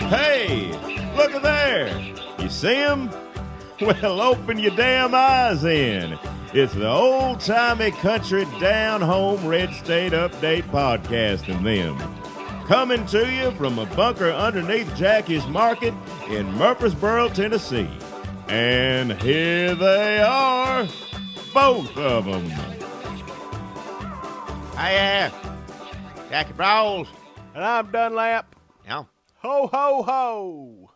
Hey, look at there. You see him? Well, open your damn eyes in. It's the old-timey country down-home red state update podcast and them. Coming to you from a bunker underneath Jackie's Market in Murfreesboro, Tennessee. And here they are, both of them. Hey, Jackie Brawls. And I'm Dunlap. Yeah. Ho, ho, ho.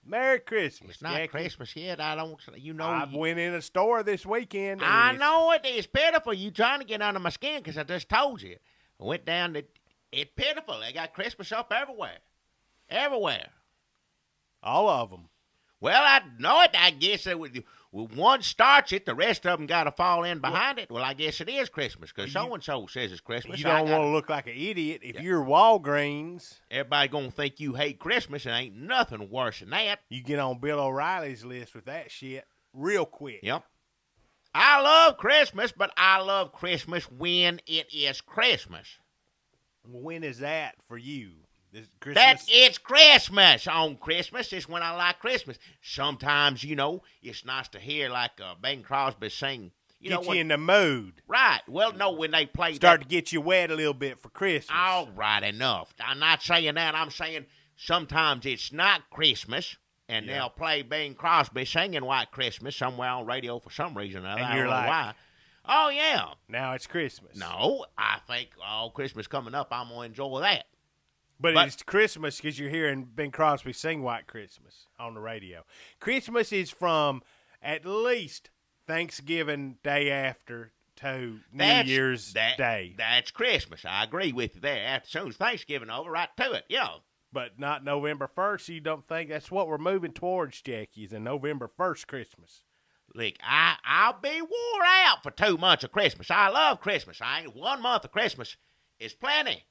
Merry Christmas, It's not Jackie. Christmas yet. I don't, I went in a store this weekend. And I know it. It's pitiful. You trying to get under my skin because I just told you. I went down to, it's pitiful. They got Christmas up everywhere. Everywhere. All of them. Well, I know it. I guess that with one starts it, the rest of them got to fall in behind it. Well, I guess it is Christmas because so-and-so says it's Christmas. You don't want to look like an idiot. If you're Walgreens, everybody going to think you hate Christmas, and ain't nothing worse than that. You get on Bill O'Reilly's list with that shit real quick. Yep. I love Christmas, but I love Christmas when it is Christmas. When is that for you? It's Christmas. On Christmas is when I like Christmas. Sometimes, it's nice to hear like Bing Crosby sing. Get you in the mood. Right. Well, no, when they play Start to get you wet a little bit for Christmas. All right, enough. I'm not saying that. I'm saying sometimes it's not Christmas, and they'll play Bing Crosby singing White Christmas somewhere on radio for some reason. And I you're don't know like, why. Oh, yeah. Now it's Christmas. No, I think Christmas coming up, I'm going to enjoy that. But it's Christmas because you're hearing Bing Crosby sing White Christmas on the radio. Christmas is from at least Thanksgiving day after to New Year's Day. That's Christmas. I agree with you there. As soon as Thanksgiving over, right to it, yeah. But not November 1st. You don't think that's what we're moving towards, Jackie, is a November 1st Christmas. Look, I'll be wore out for 2 months of Christmas. I love Christmas. 1 month of Christmas is plenty.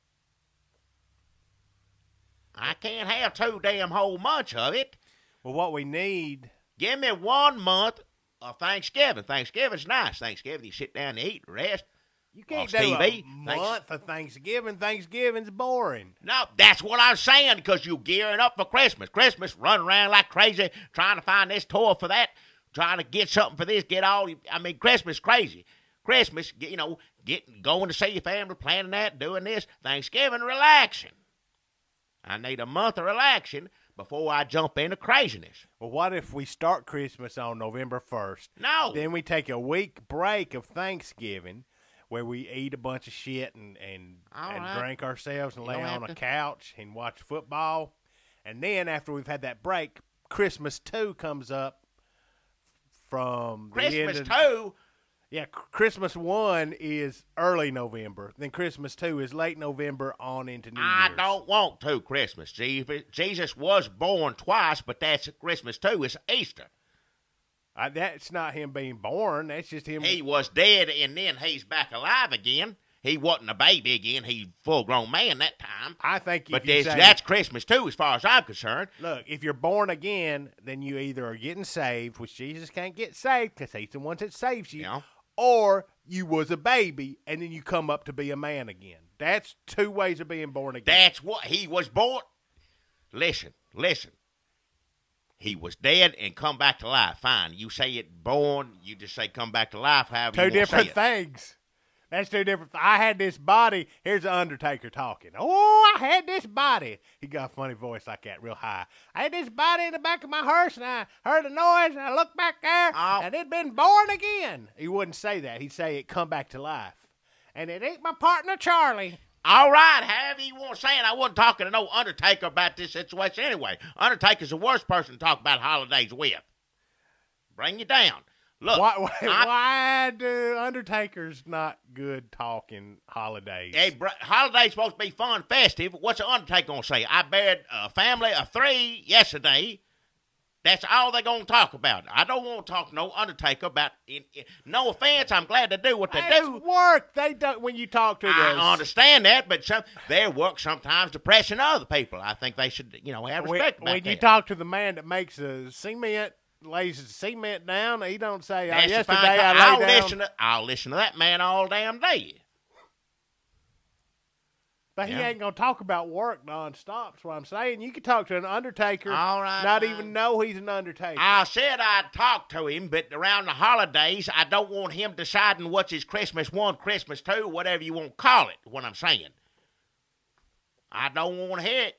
I can't have 2 damn whole months of it. Well, what we need... Give me 1 month of Thanksgiving. Thanksgiving's nice. Thanksgiving, you sit down and eat and rest. You can't do TV. A month of Thanksgiving. Thanksgiving's boring. No, that's what I'm saying, because you're gearing up for Christmas. Christmas, run around like crazy, trying to find this toy for that, trying to get something for this, Christmas crazy. Christmas, going to see your family, planning that, doing this. Thanksgiving, relaxing. I need a month of relaxing before I jump into craziness. Well, what if we start Christmas on November 1st? No. Then we take a week break of Thanksgiving where we eat a bunch of shit and drink ourselves and lay on a couch and watch football. And then after we've had that break, Christmas 2 comes up from Christmas 2? Yeah, Christmas 1 is early November. Then Christmas 2 is late November on into New Year's. I don't want 2 Christmas. Jesus was born twice, but that's Christmas 2 is Easter. That's not him being born. That's just him. He was dead, and then he's back alive again. He wasn't a baby again. He's a full-grown man that time. I think that's Christmas, too, as far as I'm concerned. Look, if you're born again, then you either are getting saved, which Jesus can't get saved because he's the one that saves you, or you was a baby, and then you come up to be a man again. That's 2 ways of being born again. That's what he was born. Listen. He was dead and come back to life. Fine. You say it born, you just say come back to life, however you want to say it. 2 different things. That's 2 different. I had this body. Here's the Undertaker talking. Oh, I had this body. He got a funny voice like that, real high. I had this body in the back of my hearse, and I heard a noise, and I looked back there, and it'd been born again. He wouldn't say that. He'd say it come back to life. And it ain't my partner, Charlie. All right, however you want to say it. I wasn't talking to no Undertaker about this situation anyway. Undertaker's the worst person to talk about holidays with. Bring you down. Look, why do Undertaker's not good talking holidays? Hey, holidays supposed to be fun, festive. What's the Undertaker going to say? I buried a family of 3 yesterday. That's all they're going to talk about. I don't want to talk to no Undertaker about, no offense, I'm glad to do what they do. It's work. They don't, when you talk to them. I understand that, but their work sometimes depressing other people. I think they should, have respect about When you talk to the man that makes the cement, lays the cement down, he don't say, yesterday I laid down. I'll listen to that man all damn day. But he Yeah. ain't going to talk about work nonstop, that's what I'm saying. You can talk to an Undertaker, All right, not fine. even know he's an Undertaker. I said I'd talk to him, but around the holidays, I don't want him deciding what's his Christmas 1, Christmas 2, whatever you want to call it, what I'm saying. I don't want to hear it.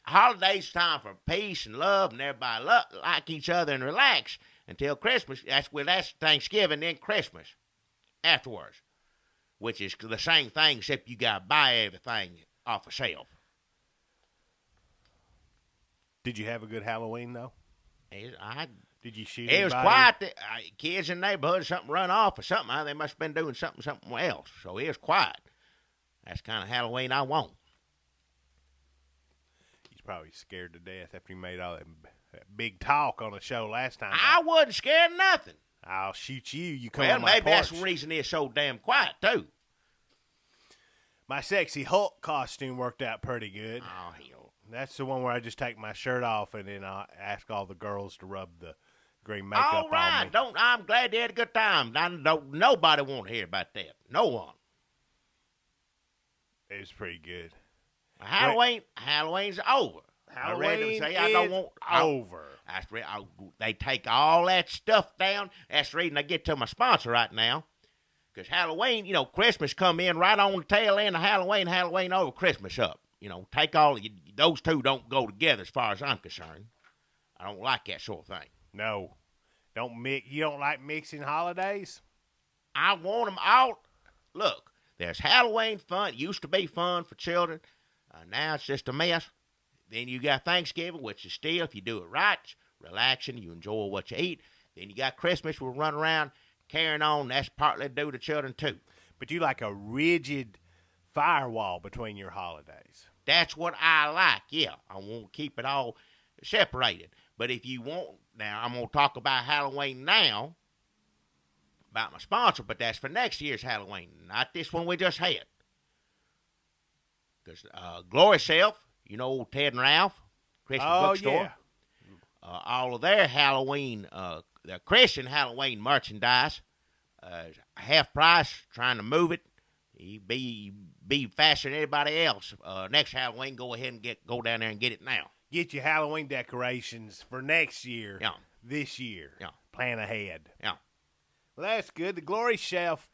Holidays time for peace and love and everybody like each other and relax until Christmas. That's Thanksgiving, then Christmas afterwards, which is the same thing except you got to buy everything off the shelf. Did you have a good Halloween, though? I Did you shoot It was anybody? quiet. Kids in the neighborhood, something run off or something. They must have been doing something else. So it was quiet. That's kind of Halloween I want. He's probably scared to death after he made all that big talk on the show last time. I wasn't scared of nothing. I'll shoot you. You come Well, on my maybe that's porch. the reason it's so damn quiet, too. My sexy Hulk costume worked out pretty good. Oh, hell. That's the one where I just take my shirt off and then I ask all the girls to rub the green makeup All right. on me. I'm glad they had a good time. Nobody want to hear about that. No one. It was pretty good. Halloween's over. I read them say I don't want over. They take all that stuff down. That's the reason I get to my sponsor right now. Because Halloween, Christmas come in right on the tail end of Halloween over, Christmas up. Take those two don't go together as far as I'm concerned. I don't like that sort of thing. No. Don't mix. You don't like mixing holidays? I want them all. Look, there's Halloween fun. It used to be fun for children. Now it's just a mess. Then you got Thanksgiving, which is still, if you do it right, it's relaxing, you enjoy what you eat. Then you got Christmas, we'll run around carrying on. That's partly due to children, too. But you like a rigid firewall between your holidays. That's what I like, yeah. I want to keep it all separated. But if you want, now I'm going to talk about Halloween now, about my sponsor, but that's for next year's Halloween, not this one we just had. Because Glory Self, old Ted and Ralph, Christian bookstore, Yeah. all of their Halloween, their Christian Halloween merchandise, half price, trying to move it. Be faster than anybody else. Next Halloween, go ahead and go down there and get it now. Get your Halloween decorations for next year. Yeah. This year. Yeah. Plan ahead. Yeah. Well, that's good. The Glory Shelf.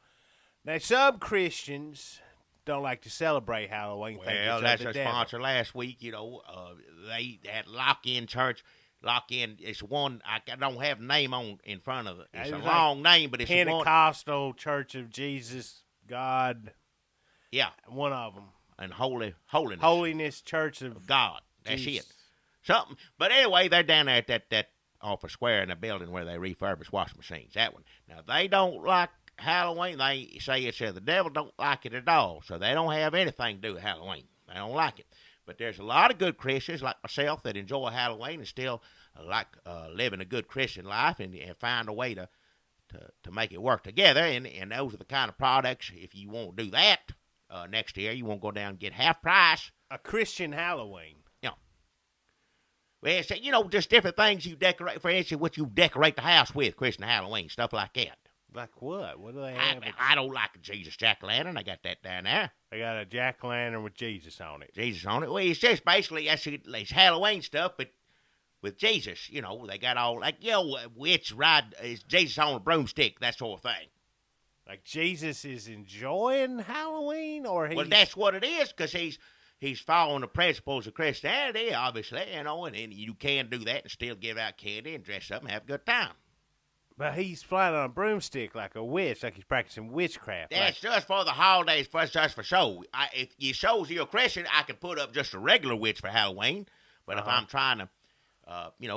Now, some Christians don't like to celebrate Halloween. Well, that's our sponsor last week. They had Lock-In Church. Lock-In, it's one, I don't have the name on in front of it. It's a long name, but it's one. Pentecostal Church of Jesus, God. Yeah. One of them. And Holiness. Holiness Church of God. That's Jesus. it. Something. But anyway, they're down there at that office square in the building where they refurbish washing machines. That one. Now, they don't like Halloween. They say it's the devil don't like it at all. So they don't have anything to do with Halloween. They don't like it. But there's a lot of good Christians like myself that enjoy Halloween and still like living a good Christian life and find a way to make it work together. And those are the kind of products, if you want to do that next year, you want to go down and get half price. a Christian Halloween. Well, so, just different things you decorate. For instance, what you decorate the house with, Christian Halloween, stuff like that. Like what? What do they have? I don't like a Jesus jack-o'-lantern. I got that down there. They got a jack-o'-lantern with Jesus on it. Jesus on it. Well, it's just basically, it's Halloween stuff, but with Jesus, they got all, witch ride, is Jesus on a broomstick, that sort of thing. Like Jesus is enjoying Halloween, or he's... Well, that's what it is, because he's following the principles of Christianity, obviously, and you can do that and still give out candy and dress up and have a good time. But he's flying on a broomstick like a witch, like he's practicing witchcraft. That's just for the holidays, just for show. If you shows you're a Christian, I can put up just a regular witch for Halloween. But if I'm trying to,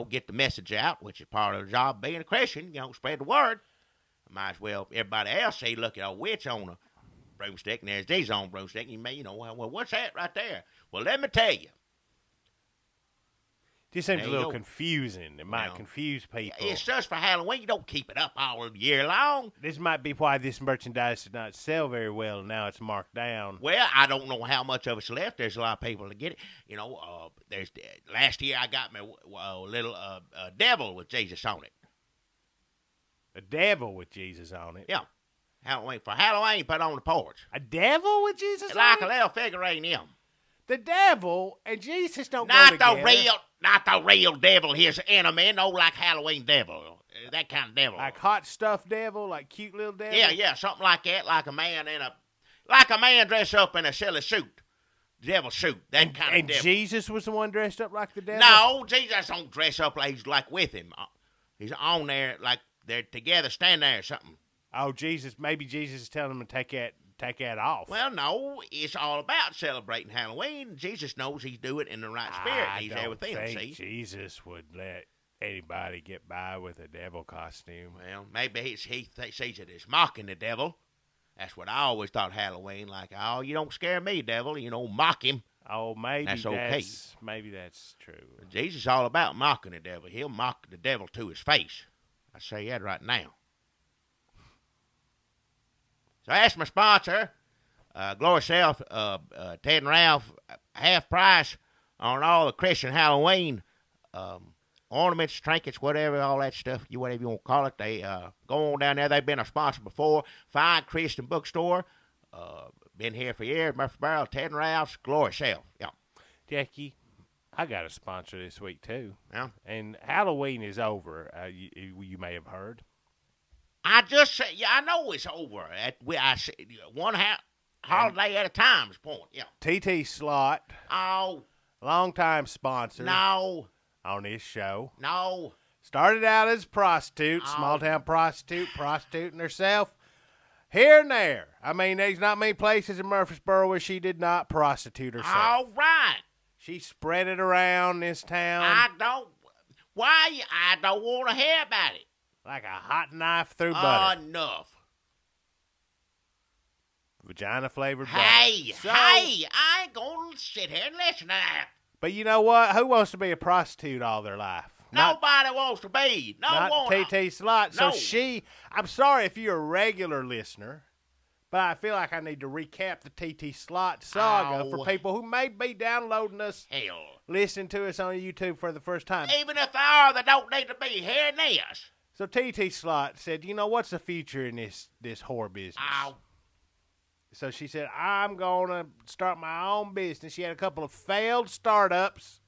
get the message out, which is part of the job of being a Christian, spread the word, I might as well everybody else say, look at a witch on a broomstick, and there's Jesus on a broomstick. And you may, well, what's that right there? Well, let me tell you. Just seems There a you little go. confusing. It might confuse people. It's just for Halloween. You don't keep it up all year long. This might be why this merchandise did not sell very well, and now it's marked down. Well, I don't know how much of it's left. There's a lot of people to get it. There's last year I got me a little devil with Jesus on it. A devil with Jesus on it. Yeah. For Halloween, put on the porch. A devil with Jesus Like on a it? little figurine, yeah. The devil and Jesus don't go Not together. the real devil, his enemy, no like Halloween devil. That kind of devil. Like hot stuffed devil, like cute little devil. Yeah, something like that, like a man dressed up in a silly suit. Devil suit, that kind of And devil. Jesus was the one dressed up like the devil? No, Jesus don't dress up like he's like with him. He's on there like they're together, stand there or something. Oh, maybe Jesus is telling him to take that off. Well, no, it's all about celebrating Halloween. Jesus knows he's doing it in the right spirit. He's there with them, see? Jesus would let anybody get by with a devil costume. Well, maybe he sees it as mocking the devil. That's what I always thought Halloween, like, oh, you don't scare me, devil. Mock him. Oh, maybe that's okay. Maybe that's true. Jesus is all about mocking the devil. He'll mock the devil to his face. I say that right now. So I asked my sponsor, Glory Self, Ted and Ralph, half price on all the Christian Halloween ornaments, trinkets, whatever, all that stuff, whatever you want to call it. They go on down there. They've been a sponsor before. Fine Christian bookstore. Been here for years. Murfreesboro, Ted and Ralph's, Glory Self. Yeah. Jackie, I got a sponsor this week, too. Yeah. And Halloween is over, you may have heard. I just said, I know it's over. I said one holiday at a time is point. Yeah. TT Slot. Oh. Longtime sponsor. No. On this show. No. Started out as a prostitute, small town prostitute, prostituting herself here and there. I mean, there's not many places in Murfreesboro where she did not prostitute herself. All right. She spread it around this town. I don't want to hear about it. Like a hot knife through butter. Enough. Vagina-flavored butter. Hey, I ain't going to sit here and listen to that. But you know what? Who wants to be a prostitute all their life? Nobody wants to be. Not TT Slot. No. So I'm sorry if you're a regular listener, but I feel like I need to recap the TT Slot saga for people who may be downloading us, listening to us on YouTube for the first time. Even if they are, they don't need to be hearing this. So TT Slot said, what's the future in this whore business? So she said, I'm going to start my own business. She had a couple of failed startups.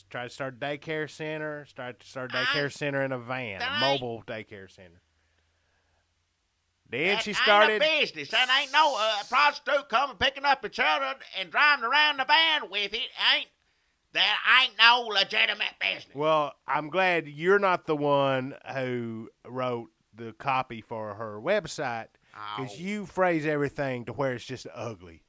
Tried to start a daycare center. Started to start a daycare center in a van, a mobile daycare center. Then she started. Ain't a business. That ain't no prostitute coming picking up her children and driving around the van with it. That ain't no legitimate business. Well, I'm glad you're not the one who wrote the copy for her website, because you phrase everything to where it's just ugly.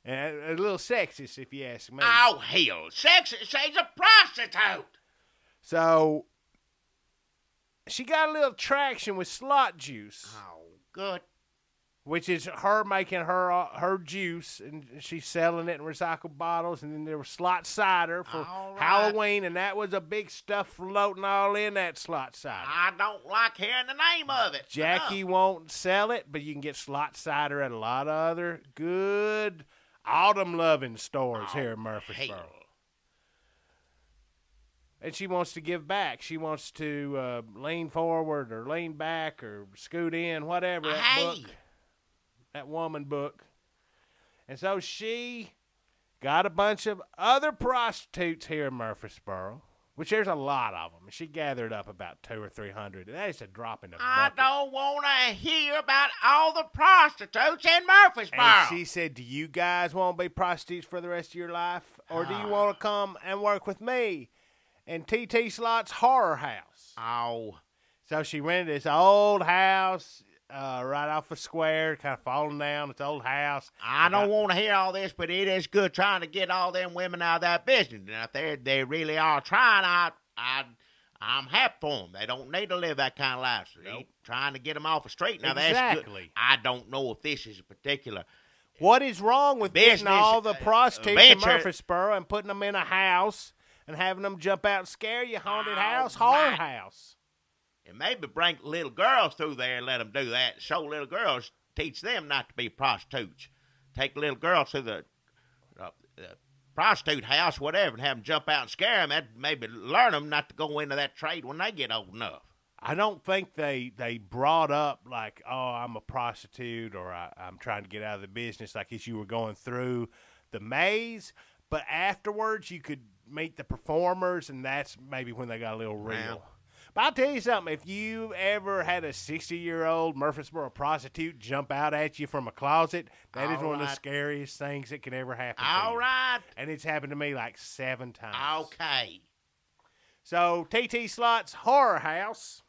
And a little sexist, if you ask me. Oh, hell. Sexist. She's a prostitute. So, she got a little traction with Slot Juice. Oh, good. Which is her making her juice, and she's selling it in recycled bottles. And then there was Slot Cider for Halloween, and that was a big stuff floating all in that Slot Cider. I don't like hearing the name of it. Jackie won't sell it, but you can get Slot Cider at a lot of other good autumn-loving stores here in Murfreesboro. Hell. And she wants to give back. She wants to lean forward or lean back or scoot in, whatever, that woman book. And so she got a bunch of other prostitutes here in Murfreesboro, which there's a lot of them. She gathered up about 200 or 300. That is a drop in the bucket. I don't want to hear about all the prostitutes in Murfreesboro. And she said, do you guys want to be prostitutes for the rest of your life? Or do you want to come and work with me in TT Slot's Horror House? Oh. So she rented this old house right off a square, kind of falling down. It's an old house. I don't want to hear all this, but it is good trying to get all them women out of that business. And if they really are trying, I'm happy for them. They don't need to live that kind of life. So nope. Trying to get them off the street. Now, that's good. I don't know if this is a particular... What is wrong with getting all the prostitutes in Murfreesboro and putting them in a house and having them jump out and scare you? Haunted house, horror house. And maybe bring little girls through there and let them do that. Show little girls, teach them not to be prostitutes. Take little girls to the prostitute house, whatever, and have them jump out and scare them. That maybe learn them not to go into that trade when they get old enough. I don't think they brought up like, oh, I'm a prostitute or I'm trying to get out of the business, like as you were going through the maze. But afterwards, you could meet the performers, and that's maybe when they got a little real. Wow. But I'll tell you something. If you ever had a 60-year-old Murfreesboro prostitute jump out at you from a closet, that is All one of the right. scariest things that can ever happen to All you. right. And it's happened to me like 7 times. Okay. So, T.T. Slott's Horror House,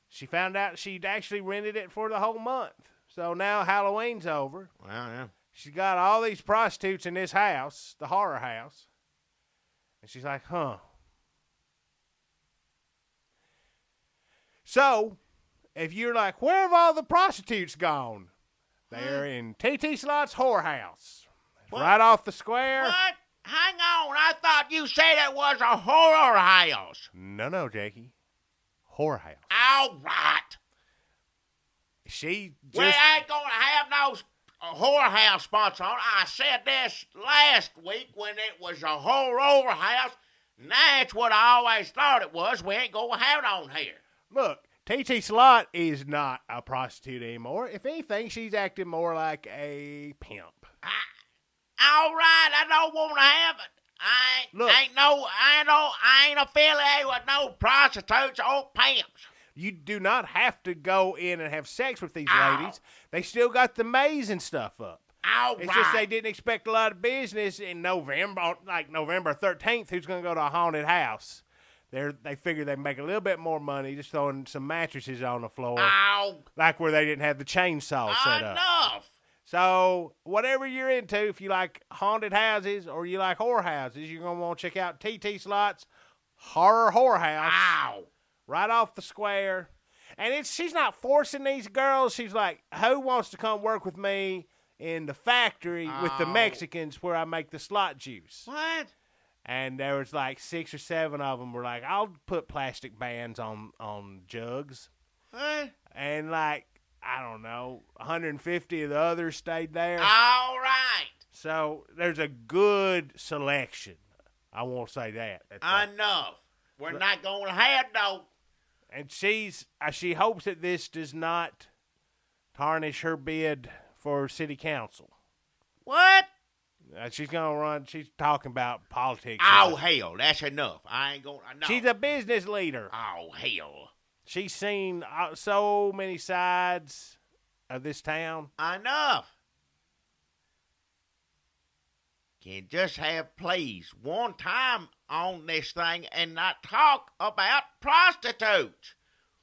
she found out she'd actually rented it for the whole month. So now Halloween's over. Well, yeah. She's got all these prostitutes in this house, the horror house. And she's like, huh. So, if you're like, where have all the prostitutes gone? They're in T.T. Slott's Horror House. What? Right off the square. What? Hang on. I thought you said it was a horror house. No, Jackie. Horror House. All right. She We just... ain't going to have no horror house sponsor on. I said this last week when it was a horror house. And that's what I always thought it was. We ain't going to have it on here. Look, T.T. Slott is not a prostitute anymore. If anything, she's acting more like a pimp. All right, I don't want to have it. Look. I ain't affiliated with no prostitutes or pimps. You do not have to go in and have sex with these Ow. ladies. They still got the maze and stuff up. All It's right. just they didn't expect a lot of business in November, like November 13th. Who's going to go to a haunted house? They figure they make a little bit more money just throwing some mattresses on the floor, Ow. like where they didn't have the chainsaw set up. Enough. So whatever you're into, if you like haunted houses or you like horror houses, you're going to want to check out T.T. Slott's Horror House. Ow. Right off the square. And she's not forcing these girls. She's like, who wants to come work with me in the factory with the Oh. Mexicans where I make the slot juice? What? And there was like 6 or 7 of them were like, I'll put plastic bands on jugs. What? And like, I don't know, 150 of the others stayed there. All right. So there's a good selection. I won't say that. That's like- Enough. We're not going to have no. And she hopes that this does not tarnish her bid for city council. What? She's going to run. She's talking about politics. Oh, hell. That's enough. I ain't going to. No. She's a business leader. Oh, hell. She's seen so many sides of this town. Enough. Can just have, please, one time on this thing and not talk about prostitutes.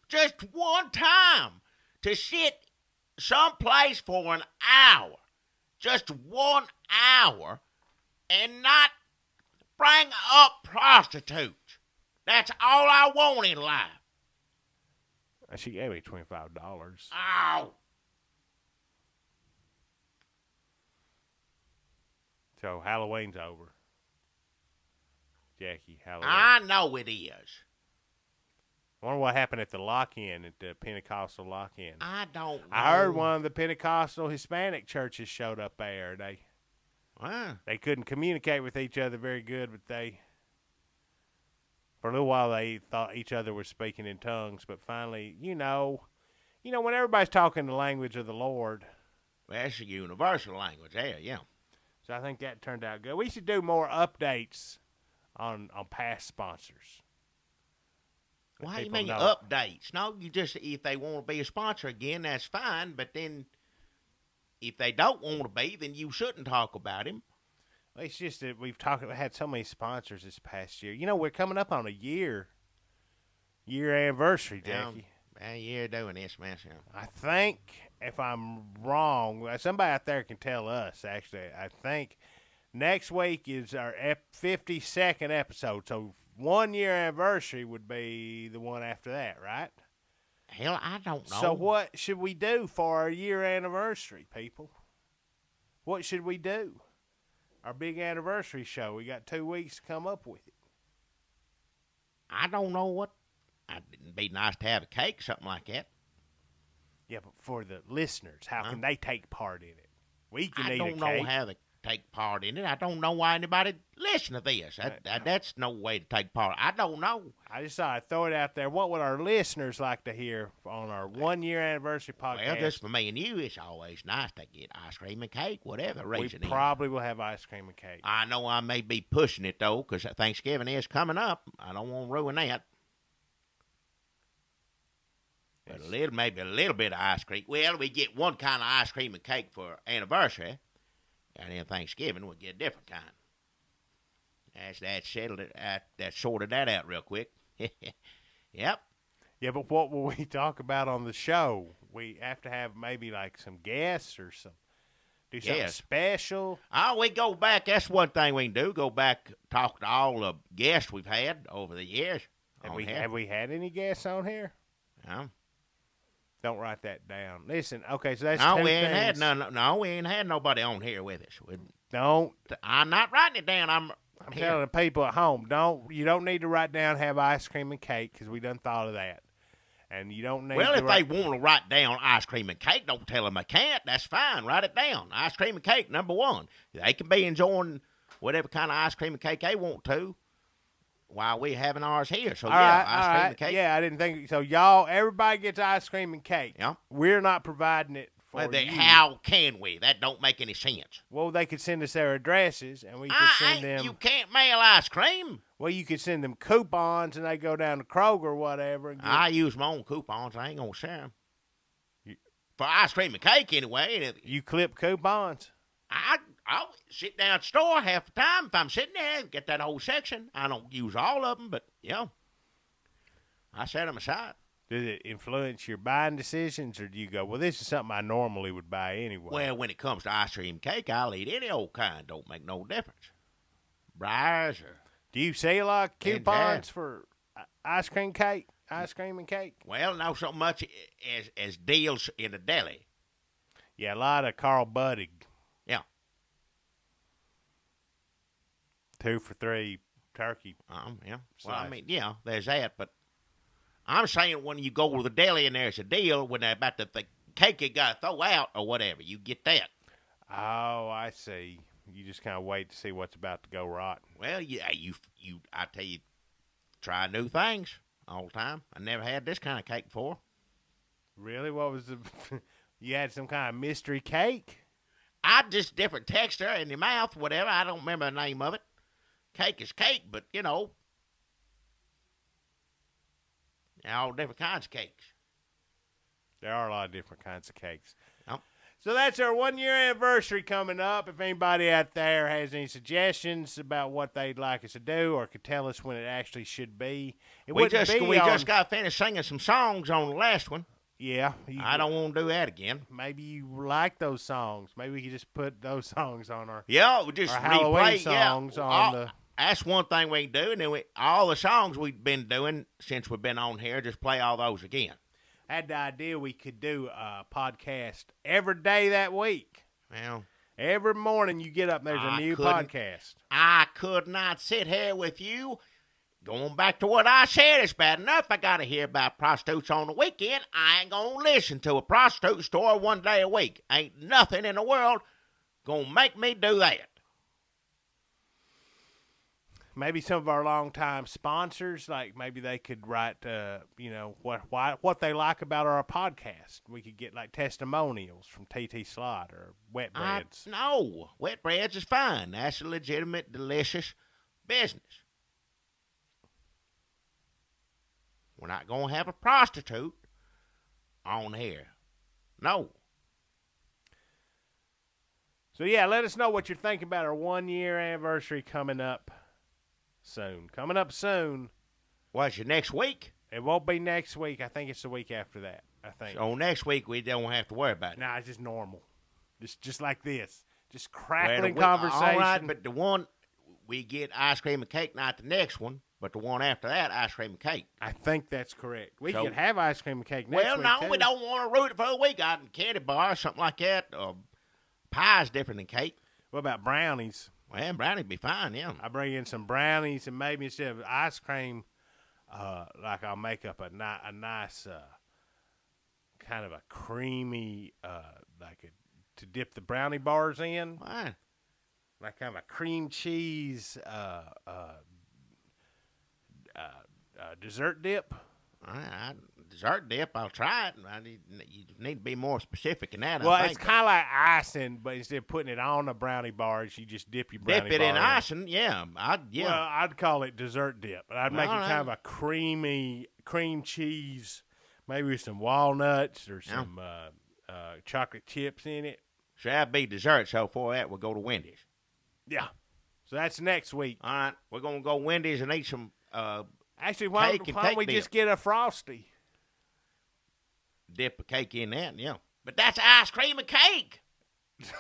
Just one time to sit someplace for an hour. Just 1 hour and not bring up prostitutes. That's all I want in life. And she gave me $25. Ow. So Halloween's over. Jackie, Halloween. I know it is. I wonder what happened at the lock-in, at the Pentecostal lock-in. I don't know. I heard one of the Pentecostal Hispanic churches showed up there. They couldn't communicate with each other very good, but for a little while they thought each other was speaking in tongues. But finally, when everybody's talking the language of the Lord. That's a universal language there, yeah. So I think that turned out good. We should do more updates on past sponsors. Let Why you people mean know. updates? No, you just, if they want to be a sponsor again, that's fine. But then if they don't want to be, then you shouldn't talk about him. It's just that we've had so many sponsors this past year. We're coming up on a year anniversary, Jackie. You're doing this, man. Yeah. I think, if I'm wrong, somebody out there can tell us, actually. I think next week is our 52nd episode. So 1 year anniversary would be the one after that, right? Hell, I don't know. So what should we do for our year anniversary, people? What should we do? Our big anniversary show. We got 2 weeks to come up with it. I don't know what. It'd be nice to have a cake, something like that. Yeah, but for the listeners, how can they take part in it? We can I eat don't a know cake. how take part in it. I don't know why anybody listen to this. That's no way to take part. I don't know. I just thought I'd throw it out there. What would our listeners like to hear on our 1 year anniversary podcast? Well, just for me and you, it's always nice to get ice cream and cake, whatever the reason We is. probably will have ice cream and cake. I know I may be pushing it, though, because Thanksgiving is coming up. I don't want to ruin that. But maybe a little bit of ice cream. Well, we get one kind of ice cream and cake for anniversary, and then Thanksgiving we'll get a different kind. That settled it. That sorted that out real quick. Yep. Yeah, but what will we talk about on the show? We have to have maybe like some guests or do something special. Oh, we go back. That's one thing we can do. Go back, talk to all the guests we've had over the years. Have we had any guests on here? No. Don't write that down. Listen, okay, so that's no, two we ain't things. had none. No, we ain't had nobody on here with us. Don't. I'm not writing it down. I'm telling the people at home, you don't need to write down have ice cream and cake because we done thought of that. And you don't need Well, to if they want to write down ice cream and cake, don't tell them they can't. That's fine. Write it down. Ice cream and cake, number one. They can be enjoying whatever kind of ice cream and cake they want to while we having ours here. So, ice cream and cake. Yeah, I didn't think so. Y'all, everybody gets ice cream and cake. Yeah. We're not providing it for you. How can we? That don't make any sense. Well, they could send us their addresses, and we could send them. You can't mail ice cream. Well, you could send them coupons, and they go down to Kroger or whatever. And I use my own coupons. I ain't gonna share them. For ice cream and cake, anyway. You clip coupons? I'll sit down at the store half the time. If I'm sitting there, get that whole section. I don't use all of them, but, I set them aside. Does it influence your buying decisions, or do you go, well, this is something I normally would buy anyway? Well, when it comes to ice cream and cake, I'll eat any old kind. Don't make no difference. Briars or... Do you see a lot of coupons for ice cream and cake? Well, not so much as deals in the deli. Yeah, a lot of Carl Buddig. Yeah. 2 for $3 turkey. Yeah. Slice. Well, I mean, there's that, but I'm saying when you go to the deli and there's a deal when they're about the cake you got to throw out or whatever, you get that. Oh, I see. You just kind of wait to see what's about to go rotten. Well, I tell you, try new things all the time. I never had this kind of cake before. Really? What was the... You had some kind of mystery cake? Just different texture in your mouth, whatever. I don't remember the name of it. Cake is cake, but, all different kinds of cakes. There are a lot of different kinds of cakes. Yep. So that's our 1 year anniversary coming up. If anybody out there has any suggestions about what they'd like us to do or could tell us when it actually should be. We just got finished singing some songs on the last one. Yeah. I don't want to do that again. Maybe you like those songs. Maybe we could just put those songs on our we just Halloween replay songs on the... That's one thing we can do, and then all the songs we've been doing since we've been on here, just play all those again. I had the idea we could do a podcast every day that week. Well, every morning you get up and there's a new podcast. I could not sit here with you. Going back to what I said, it's bad enough I got to hear about prostitutes on the weekend. I ain't going to listen to a prostitute store one day a week. Ain't nothing in the world going to make me do that. Maybe some of our longtime sponsors, like maybe they could write, what they like about our podcast. We could get like testimonials from TT Slot or Wet Breads. No, Wet Breads is fine. That's a legitimate, delicious business. We're not going to have a prostitute on here. No. So, let us know what you're thinking about our 1 year anniversary coming up soon. What's your next week? It won't be next week. I think it's the week after that. So next week we don't have to worry about it. Nah, it's just normal. Just like this. Just crackling conversation. All right, but the one we get ice cream and cake, not the next one, but the one after that, ice cream and cake. I think that's correct. We could have ice cream and cake next week. Well, no, too. we don't want to root it for a week. Out in candy bar or something like that. Pie's different than cake. What about brownies? Well, brownies be fine, yeah. I bring in some brownies, and maybe instead of ice cream, I'll make up a nice kind of a creamy, to dip the brownie bars in. Why? like kind of a cream cheese dessert dip. Dessert dip, I'll try it. You need to be more specific than that. Well, I it's think. kind of like icing, but instead of putting it on the brownie bars, you just dip your brownie Dip it bar in icing, yeah. Well, I'd call it dessert dip, but I'd make it All right. kind of a creamy cream cheese, maybe with some walnuts or some chocolate chips in it. So that'd be dessert. So for that, we'll go to Wendy's. Yeah. So that's next week. All right, we're gonna go Wendy's and eat some Actually, why don't we just get a Frosty? Dip a cake in that, yeah. But that's ice cream and cake.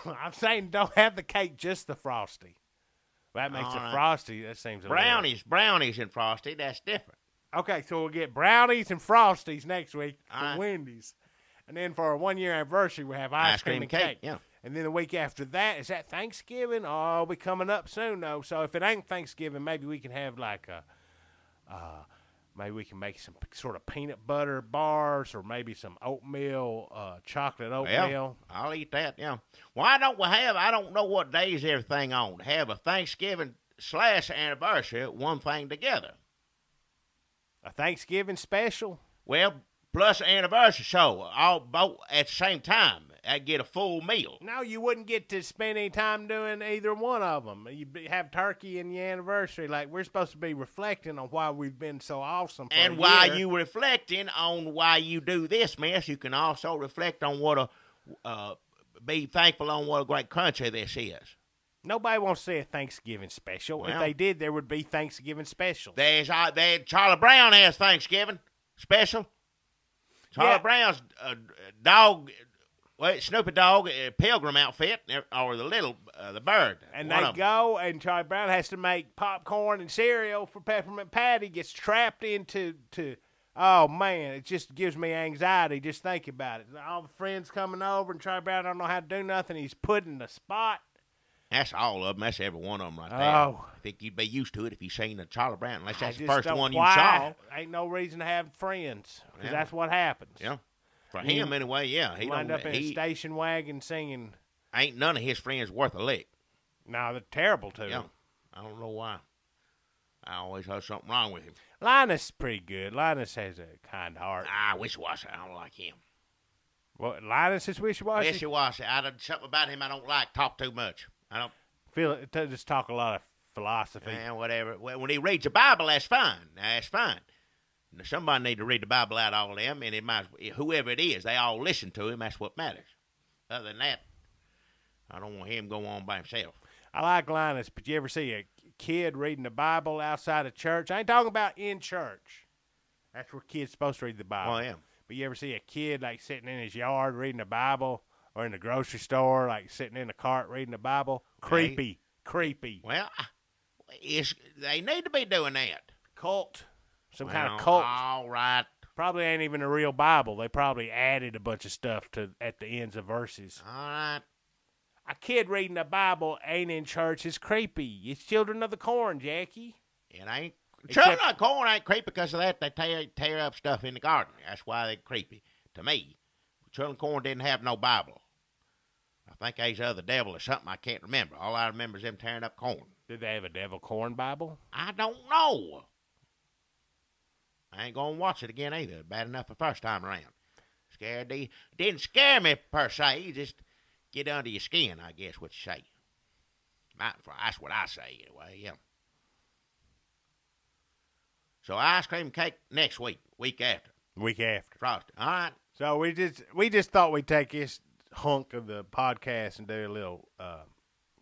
I'm saying don't have the cake, just the Frosty. That makes All a right. Frosty. That seems a Brownies and Frosty. That's different. Okay, so we'll get brownies and Frosties next week All from right. Wendy's. And then for our 1 year anniversary, we'll have ice cream and cake. Yeah. And then the week after that, is that Thanksgiving? Oh, it'll be coming up soon, though. So if it ain't Thanksgiving, maybe we can have like maybe we can make some sort of peanut butter bars or maybe some oatmeal, chocolate oatmeal. Well, I'll eat that, yeah. Why don't we have, I don't know what days everything on, have a Thanksgiving / anniversary, one thing together. A Thanksgiving special? Well, plus anniversary, so all both at the same time. I get a full meal. No, you wouldn't get to spend any time doing either one of them. You'd have turkey and your anniversary. Like, we're supposed to be reflecting on why we've been so awesome for And a while year. you reflecting on why you do this mess, you can also reflect on what be thankful on what a great country this is. Nobody wants to see a Thanksgiving special. Well, if they did, there would be Thanksgiving specials. There's Charlie Brown has Thanksgiving special. Charlie Brown's dog, Snoopy Dog pilgrim outfit, or the bird. And one they of 'em. go, and Charlie Brown has to make popcorn and cereal for Peppermint Patty. Gets trapped into oh man, it just gives me anxiety just thinking about it. All the friends coming over, and Charlie Brown don't know how to do nothing. He's put in the spot. That's all of them. That's every one of them right there. Oh. I think you'd be used to it if you seen the Charlie Brown, unless I that's the just first don't one you why. saw. Ain't no reason to have friends, because Yeah. that's what happens. Yeah. For You him, anyway, yeah. He Wind don't, up in a station wagon singing. ain't none of his friends worth a lick. No, they're terrible to Yeah. him. I don't know why. I always heard something wrong with him. Linus is pretty good. Linus has a kind heart. Wishy-washy. I don't like him. What, Linus is wishy-washy? Wishy-washy. Something about him I don't like. Talk too much. I don't. Feel it. Just talk a lot of philosophy. Whatever. When he reads the Bible, that's fine. That's fine. Now, somebody need to read the Bible out, all of them, and it might, whoever it is, they all listen to him. That's what matters. Other than that, I don't want him to go on by himself. I like Linus, but you ever see a kid reading the Bible outside of church? I ain't talking about in church. That's where kids supposed to read the Bible. Well, yeah. But you ever see a kid like sitting in his yard reading the Bible, or in the grocery store like sitting in the cart reading the Bible? Creepy. Creepy. Well, they need to be doing that. Cult. Some kind of cult. All right. Probably ain't even a real Bible. They probably added a bunch of stuff at the ends of verses. All right. A kid reading the Bible ain't in church is creepy. It's Children of the Corn, Jackie. It ain't. Except- Children of Corn ain't creepy because of that. They tear up stuff in the garden. That's why they're creepy to me. Children of Corn didn't have no Bible. I think they's the devil or something. I can't remember. All I remember is them tearing up corn. Did they have a devil corn Bible? I don't know. I ain't gonna watch it again either. Bad enough the first time around. Scared me. Didn't scare me per se. Just get under your skin, I guess, what you say. That's what I say anyway. Yeah. So ice cream cake next week after. Week after. Frosty. All right. So we just thought we'd take this hunk of the podcast and do a little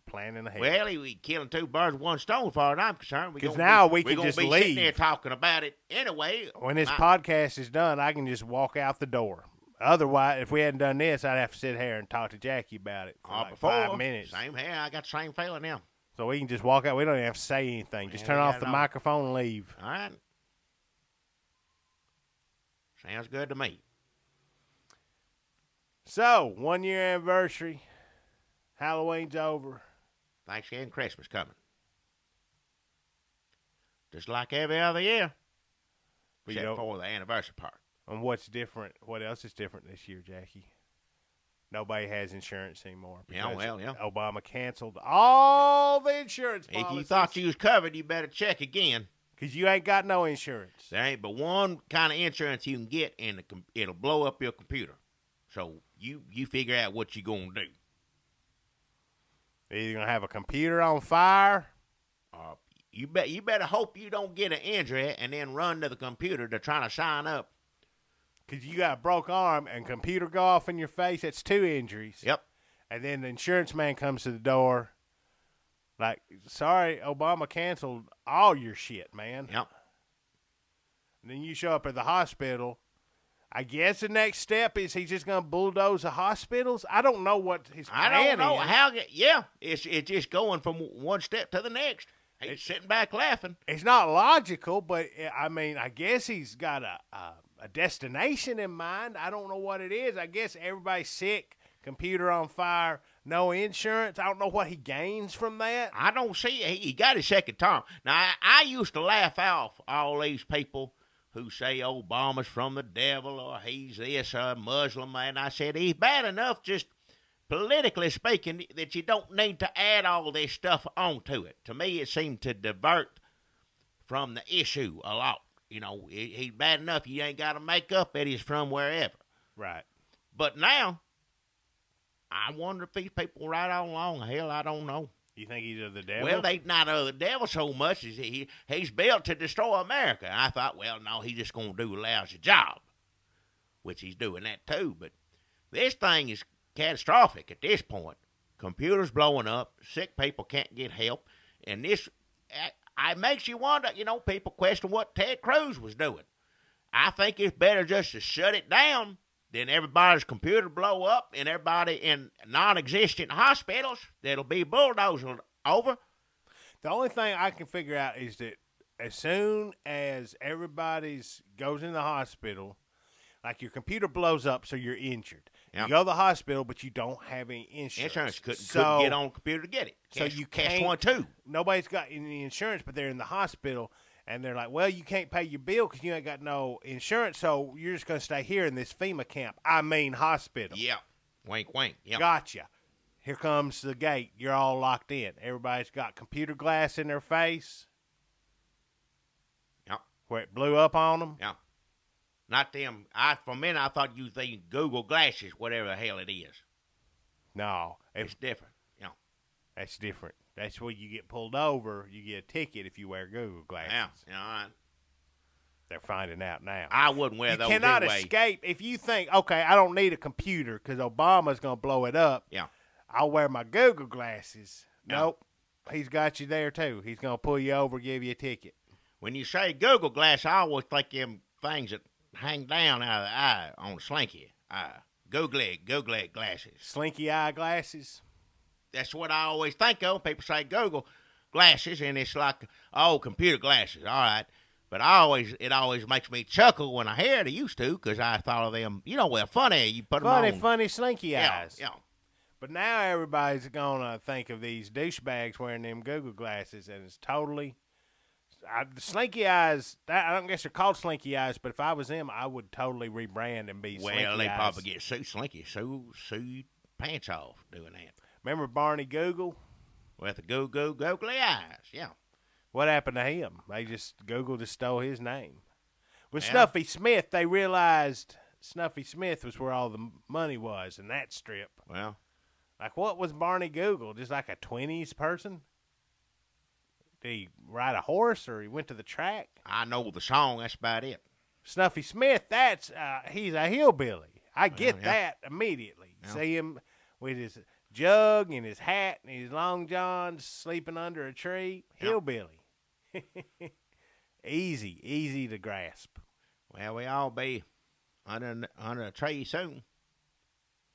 planning ahead. Well, we killing two birds with one stone, as far as I'm concerned. Because now we can we're just gonna be sitting there leave. talking about it anyway. When this podcast is done, I can just walk out the door. Otherwise, if we hadn't done this, I'd have to sit here and talk to Jackie about it for like 5 minutes. Same here. I got the same feeling now. So we can just walk out. We don't even have to say anything. Just turn off the microphone and leave. All right. Sounds good to me. So, 1 year anniversary. Halloween's over. Thanksgiving, Christmas coming. Just like every other year. But you Except don't- for the anniversary part. And what's different? What else is different this year, Jackie? Nobody has insurance anymore. Yeah, well, yeah. Obama canceled all the insurance If policies. you thought you was covered, you better check again. Because you ain't got no insurance. There ain't but one kind of insurance you can get, and it'll blow up your computer. So you figure out what you're going to do. You're either going to have a computer on fire. You better hope you don't get an injury and then run to the computer to try to sign up. Because you got a broke arm and computer go off in your face. That's 2 injuries. Yep. And then the insurance man comes to the door. Like, sorry, Obama canceled all your shit, man. Yep. And then you show up at the hospital. I guess the next step is he's just going to bulldoze the hospitals. I don't know what his plan is. I don't know how. Yeah, it's just going from one step to the next. He's sitting back laughing. It's not logical, but I mean, I guess he's got a destination in mind. I don't know what it is. I guess everybody's sick, computer on fire, no insurance. I don't know what he gains from that. I don't see he got his second term. Now, I used to laugh off all these people who say Obama's from the devil or he's this Muslim, and I said he's bad enough just politically speaking that you don't need to add all this stuff onto it. To me, it seemed to divert from the issue a lot. You know, he's bad enough you ain't got to make up that he's from wherever. Right. But now, I wonder if these people right all along, hell, I don't know. You think he's of the devil? Well, they not of the devil so much as he's built to destroy America. And I thought, well, no, he's just going to do a lousy job, which he's doing that too. But this thing is catastrophic at this point. Computers blowing up, sick people can't get help, and this it makes you wonder. You know, people question what Ted Cruz was doing. I think it's better just to shut it down than everybody's computer blow up and everybody in non-existent hospitals that'll be bulldozed over. The only thing I can figure out is that as soon as everybody's goes in the hospital, like your computer blows up, so you're injured. Yep. You go to the hospital, but you don't have any insurance. Insurance couldn't get on the computer to get it. So you catch can't. one too. Nobody's got any insurance, but they're in the hospital, and they're like, well, you can't pay your bill because you ain't got no insurance, so you're just going to stay here in this FEMA camp. I mean hospital. Yeah. Wink, wink. Yeah. Gotcha. Here comes the gate. You're all locked in. Everybody's got computer glass in their face. Yeah. Where it blew up on them. Yeah. Not them. For a minute, I thought you think Google glasses, whatever the hell it is. No. It's different. Yeah. That's different. That's where you get pulled over. You get a ticket if you wear Google glasses. Yeah. Yeah. All right. They're finding out now. I wouldn't wear those You cannot anyway. escape. If you think, okay, I don't need a computer because Obama's going to blow it up. Yeah. I'll wear my Google glasses. Yeah. Nope. He's got you there, too. He's going to pull you over, give you a ticket. When you say Google glass, I always think them things that hang down out of the eye on a slinky. Googly glasses. Slinky eye glasses. That's what I always think of. People say Google glasses, and it's like, oh, computer glasses. All right. But it always makes me chuckle when I hear it. I used to, because I thought of them, they're funny. You put them on. Funny slinky eyes. Yeah. But now everybody's going to think of these douchebags wearing them Google glasses, and it's totally... the slinky eyes, I don't guess they're called slinky eyes, but if I was them, I would totally rebrand and be slinky eyes. Well, they probably get slinky, sue pants off doing that. Remember Barney Google? With the googly eyes, yeah. What happened to him? Google just stole his name. With Yeah. Snuffy Smith, they realized Snuffy Smith was where all the money was in that strip. Well, Like, what was Barney Google? Just like a 20s person? Did he ride a horse or he went to the track? I know the song. That's about it. Snuffy Smith, he's a hillbilly. I get yeah. that immediately. Yeah. See him with his jug and his hat and his long johns sleeping under a tree. Yeah. Hillbilly. Easy to grasp. Well, we all be under a tree soon.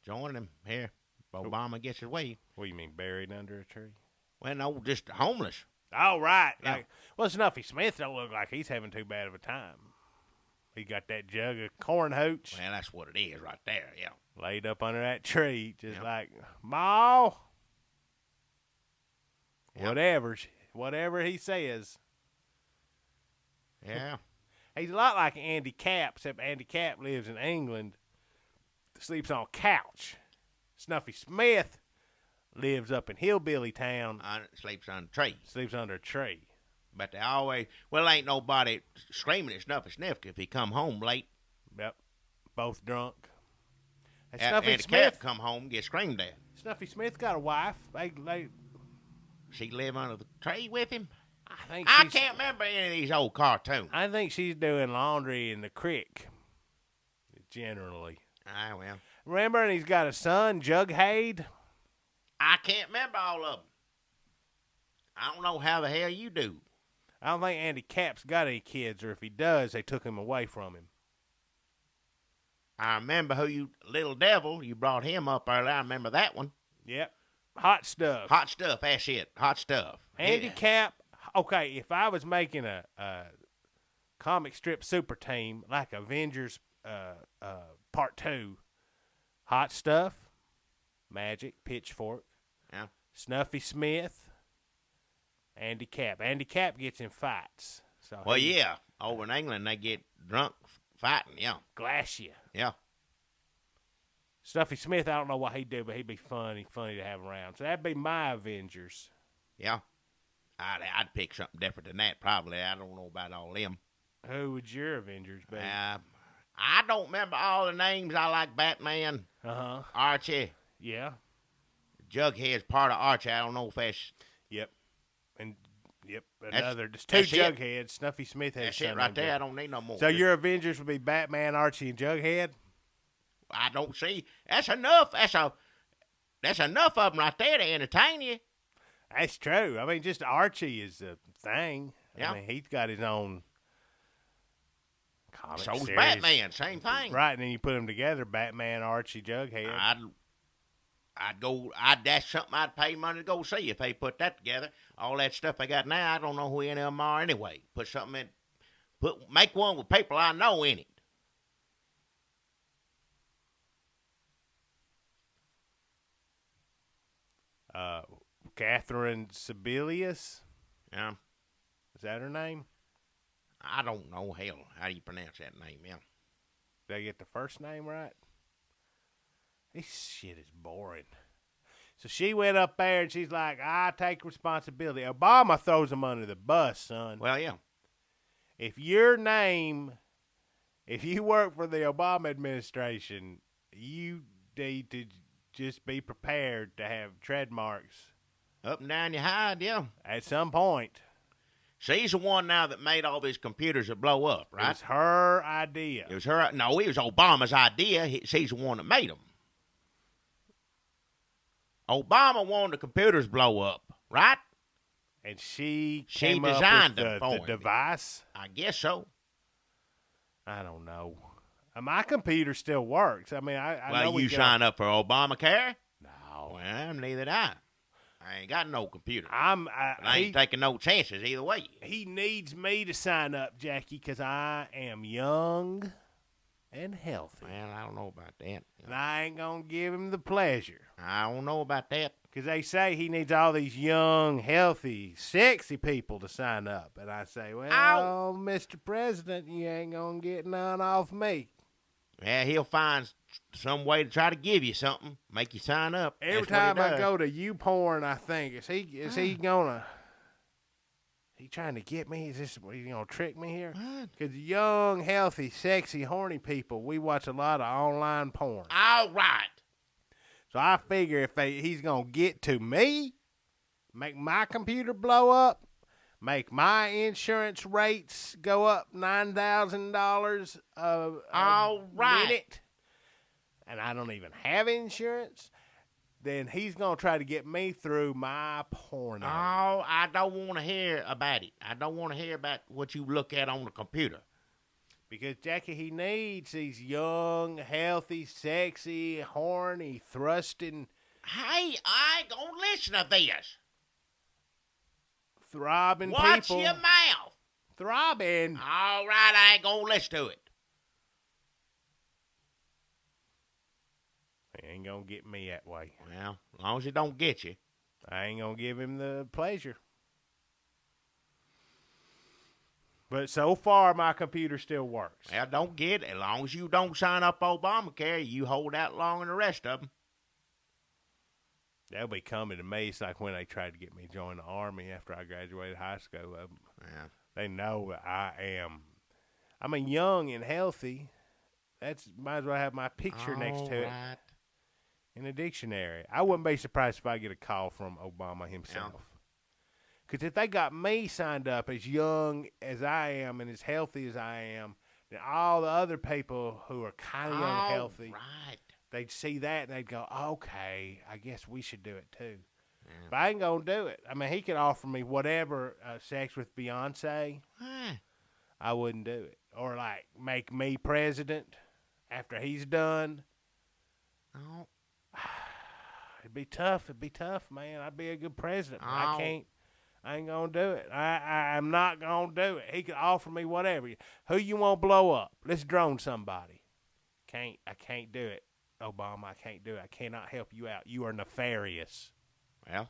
Join him here. If Obama gets his way. What do you mean, buried under a tree? Well, no, just homeless. Oh, right. Yeah. Snuffy Smith don't look like he's having too bad of a time. He got that jug of corn hooch Well, that's what it is right there, yeah. laid up under that tree, just Yeah. like, Ma, Yeah. whatever he says. Yeah. He's a lot like Andy Capp, except Andy Capp lives in England, sleeps on a couch. Snuffy Smith lives up in Hillbilly Town. Sleeps on the tree. Sleeps under a tree. But they always, ain't nobody screaming at Snuffy Smith if he come home late. Yep. Both drunk. And And the cat come home and get screamed at. Snuffy Smith got a wife. She live under the tree with him? I can't remember any of these old cartoons. I think she's doing laundry in the creek. Generally. Well. Remember, and he's got a son, Jughead. I can't remember all of them. I don't know how the hell you do. I don't think Andy Capp's got any kids, or if he does, they took him away from him. I remember Little Devil, you brought him up earlier. I remember that one. Yep. Hot Stuff. Hot Stuff, that's it. Hot Stuff. Andy Capp, okay, if I was making a comic strip super team, like Avengers Part 2, Hot Stuff, Magic, Pitchfork, yeah. Snuffy Smith, Andy Capp. Andy Capp gets in fights. So yeah. Over in England, they get drunk fighting, yeah. Glass you. Yeah. Snuffy Smith, I don't know what he'd do, but he'd be funny to have around. So that'd be my Avengers. Yeah. I'd pick something different than that, probably. I don't know about all them. Who would your Avengers be? I don't remember all the names. I like Batman. Uh-huh. Archie. Yeah. Jughead's part of Archie. I don't know if that's... Yep. And, just two Jugheads. Snuffy Smith has that's it right there. I don't need no more. So your Avengers would be Batman, Archie, and Jughead? I don't see. That's enough. That's enough of them right there to entertain you. That's true. I mean, just Archie is a thing. Yeah. I mean, he's got his own comic So's series. Batman. Same thing. Right, and then you put them together, Batman, Archie, Jughead. That's something I'd pay money to go see if they put that together. All that stuff they got now, I don't know who any of them are anyway. Put something in, make one with people I know in it. Catherine Sebelius? Yeah. Is that her name? I don't know. Hell, how do you pronounce that name? Yeah. Did I get the first name right? This shit is boring. So she went up there and she's like, I take responsibility. Obama throws him under the bus, son. Well, yeah. If you work for the Obama administration, you need to just be prepared to have tread marks. Up and down your hide, yeah. At some point. She's the one now that made all these computers that blow up, right? It was her idea. It was her. No, it was Obama's idea. She's the one that made them. Obama wanted the computers blow up, right? And she designed up with the device? I guess so. I don't know. My computer still works. I mean, I know you sign up for Obamacare? No. Well, neither did I. I ain't got no computer. I ain't taking no chances either way. He needs me to sign up, Jackie, because I am young and healthy. Well, I don't know about that. And I ain't going to give him the pleasure. I don't know about that. Because they say he needs all these young, healthy, sexy people to sign up. And I say, well, Mr. President, you ain't going to get none off me. Yeah, he'll find some way to try to give you something, make you sign up. Every time I go to YouPorn, I think, is he gonna? He trying to get me? Is this he gonna trick me here? Because young, healthy, sexy, horny people, we watch a lot of online porn. All right. So I figure if he's gonna get to me, make my computer blow up, make my insurance rates go up $9,000 a minute, and I don't even have insurance, then he's going to try to get me through my porno. Oh, I don't want to hear about it. I don't want to hear about what you look at on the computer. Because, Jackie, he needs these young, healthy, sexy, horny, thrusting. Hey, I ain't going to listen to this. Throbbing Watch people. Watch your mouth. Throbbing. All right, I ain't going to listen to it. He ain't going to get me that way. Well, as long as it don't get you. I ain't going to give him the pleasure. But so far, my computer still works. Well, don't get it. As long as you don't sign up Obamacare, you hold out longer than the rest of them. They'll be coming to me. It's like when they tried to get me to join the Army after I graduated high school. Yeah. They know that I'm young and healthy. Might as well have my picture next to it Right. in a dictionary. I wouldn't be surprised if I get a call from Obama himself. Because if they got me signed up as young as I am and as healthy as I am, then all the other people who are kind of young and healthy, Right. they'd see that and they'd go, okay, I guess we should do it too. Yeah. But I ain't going to do it. I mean, he could offer me whatever, sex with Beyonce. Why? I wouldn't do it. Or, like, make me president after he's done. Oh. It'd be tough, man. I'd be a good president. But Oh. I ain't going to do it. I'm not going to do it. He could offer me whatever. Who you want to blow up? Let's drone somebody. I can't do it, Obama. I can't do it. I cannot help you out. You are nefarious. Well,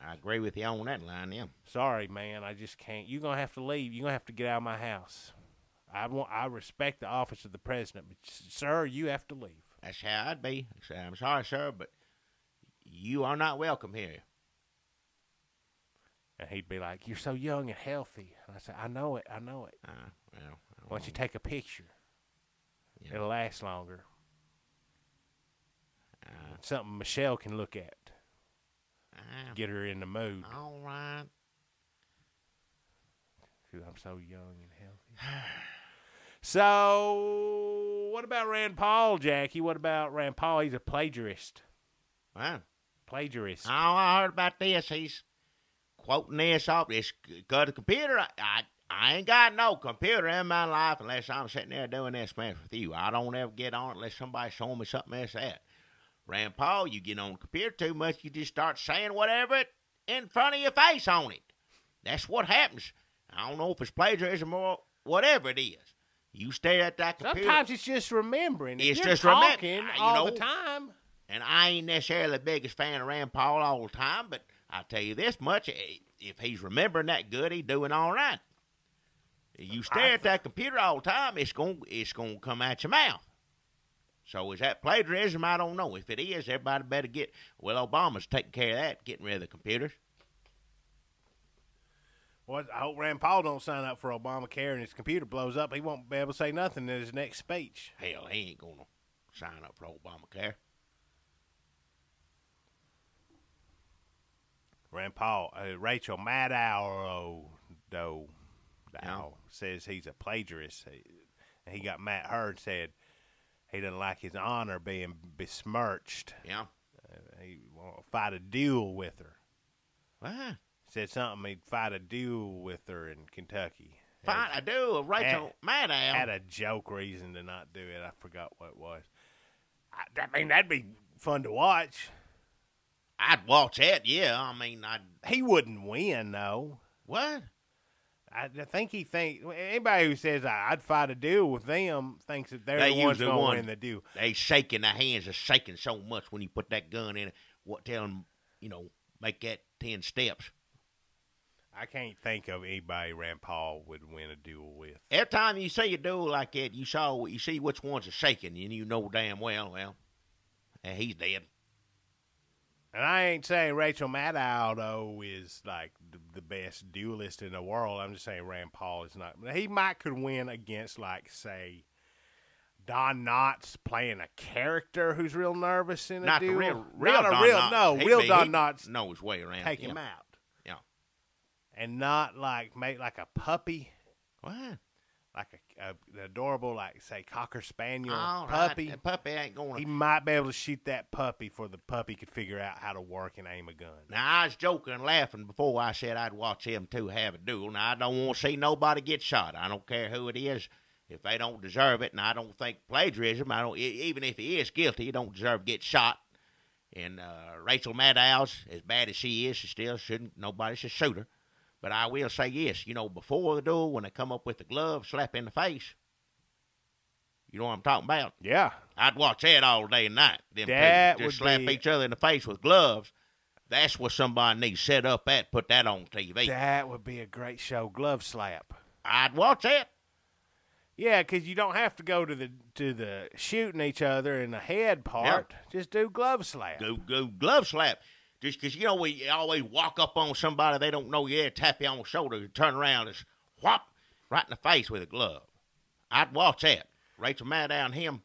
I agree with you on that line, yeah. Sorry, man. I just can't. You're going to have to leave. You're going to have to get out of my house. I respect the office of the president, but, sir, you have to leave. That's how I'd be. I'm sorry, sir, but you are not welcome here. And he'd be like, you're so young and healthy. And I said, I know it. Well, Why don't you take a picture? Yeah. It'll last longer. Something Michelle can look at. Get her in the mood. All right. 'Cause I'm so young and healthy. So, what about Rand Paul, Jackie? What about Rand Paul? He's a plagiarist. Well, Plagiarist. oh, I heard about this. He's quoting this off. This got a computer. I ain't got no computer in my life unless I'm sitting there doing this mess with you. I don't ever get on it unless somebody show me something else that. Rand Paul, you get on the computer too much, you just start saying whatever in front of your face on it. That's what happens. I don't know if it's plagiarism or whatever it is. You stare at that computer. Sometimes it's just remembering. If It's you're just talking remembering, all the time. And I ain't necessarily the biggest fan of Rand Paul all the time, but I'll tell you this much. If he's remembering that good, he's doing all right. You stare at that computer all the time, it's gonna come out your mouth. So is that plagiarism? I don't know. If it is, everybody better get. Well, Obama's taking care of that, getting rid of the computers. Well, I hope Rand Paul don't sign up for Obamacare and his computer blows up. He won't be able to say nothing in his next speech. Hell, he ain't gonna sign up for Obamacare. Rand Paul, Rachel Maddow says he's a plagiarist. He got mad at her and said he doesn't like his honor being besmirched. Yeah. He want to fight a duel with her. What? Said something, he'd fight a duel with her in Kentucky. Fine, I do. Rachel Maddow. Had a joke reason to not do it. I forgot what it was. I mean, that'd be fun to watch. I'd watch that, yeah. I mean, He wouldn't win, though. What? I think anybody who says I'd fight a duel with them thinks that they're They the ones usually going to won. win the duel. They shaking, their hands are shaking so much when you put that gun in it. Tell them, make that 10 steps. I can't think of anybody Rand Paul would win a duel with. Every time you see a duel like that, you see which ones are shaking, and you know damn well, and he's dead. And I ain't saying Rachel Maddow, though, is like the best duelist in the world. I'm just saying Rand Paul is not. He could win against, like, say, Don Knotts playing a character who's real nervous in a Not duel. the real Not Don a real, Knotts. no, He real be- Don he Knotts know his way around. take him out. Yeah. And not, like, make like a puppy. What? Like an adorable, like, say, Cocker Spaniel All puppy. right. That puppy ain't going He to. might be able to shoot that puppy before the puppy could figure out how to work and aim a gun. Now, I was joking and laughing before I said I'd watch them two have a duel. Now, I don't want to see nobody get shot. I don't care who it is. If they don't deserve it, and I don't think plagiarism, even if he is guilty, he don't deserve to get shot. And Rachel Maddow's, as bad as she is, she still shouldn't, nobody should shoot her. But I will say yes, before the duel, when they come up with the glove, slap in the face, you know what I'm talking about? Yeah. I'd watch that all day and night. Them That two just would slap be- each other in the face with gloves. That's what somebody needs to set up at, put that on TV. That would be a great show, Glove Slap. I'd watch that. Yeah, because you don't have to go to the shooting each other in the head part. Just do glove slap. Go glove slap. Just because, we always walk up on somebody they don't know you, tap you on the shoulder, turn around, and whop, right in the face with a glove. I'd watch that. Rachel mad down him,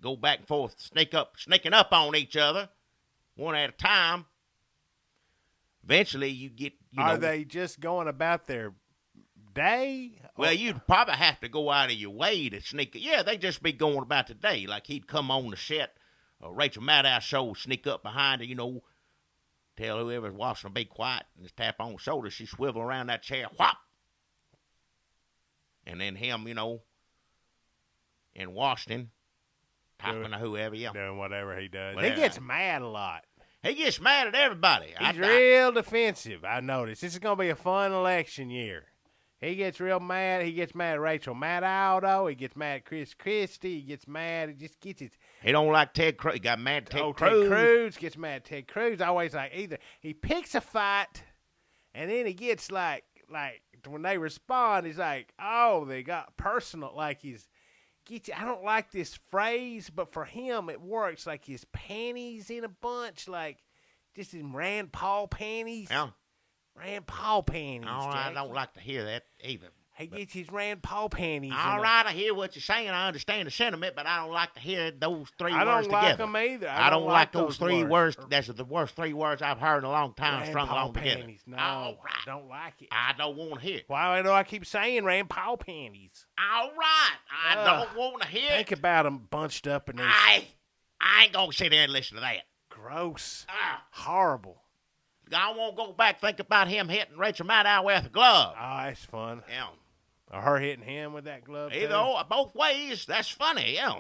go back and forth, sneaking up on each other, one at a time. Eventually, you get, Are they just going about their day? Well, you'd probably have to go out of your way to sneak. Yeah, they just be going about the day. Like he'd come on the set, Rachel Maddow show, sneak up behind her, tell whoever's watching to be quiet and just tap on the shoulder. She swivel around that chair, whop. And then him, in Washington, talking to whoever, doing whatever he does. Well, he gets mad a lot. He gets mad at everybody. He's real defensive, I noticed. This is going to be a fun election year. He gets real mad. He gets mad at Rachel Maddow. He gets mad at Chris Christie. He gets mad. He just gets his... He don't like Ted Cruz. He got mad at Ted Cruz. Ted Cruz gets mad at Ted Cruz. Always like either he picks a fight, and then he gets like when they respond, he's like, oh, they got personal. Like I don't like this phrase, but for him it works. Like his panties in a bunch, like just his Rand Paul panties. Yeah. Rand Paul panties. All right, I don't like to hear that either. He gets his Rand Paul panties. All right, I hear what you're saying. I understand the sentiment, but I don't like to hear those three words together. I don't like them either. I don't like those three words. That's the worst three words I've heard in a long time Rand strung Paul along together. panties. No, all right. I don't like it. I don't want to hear it. Why do I keep saying Rand Paul panties? All right, I don't want to hear Think it. about them bunched up in these. I ain't going to sit there and listen to that. Gross. Horrible. I won't go back think about him hitting Rachel Maddow with a glove. Oh, that's fun. Yeah. Or her hitting him with that glove. Both ways, that's funny. Yeah.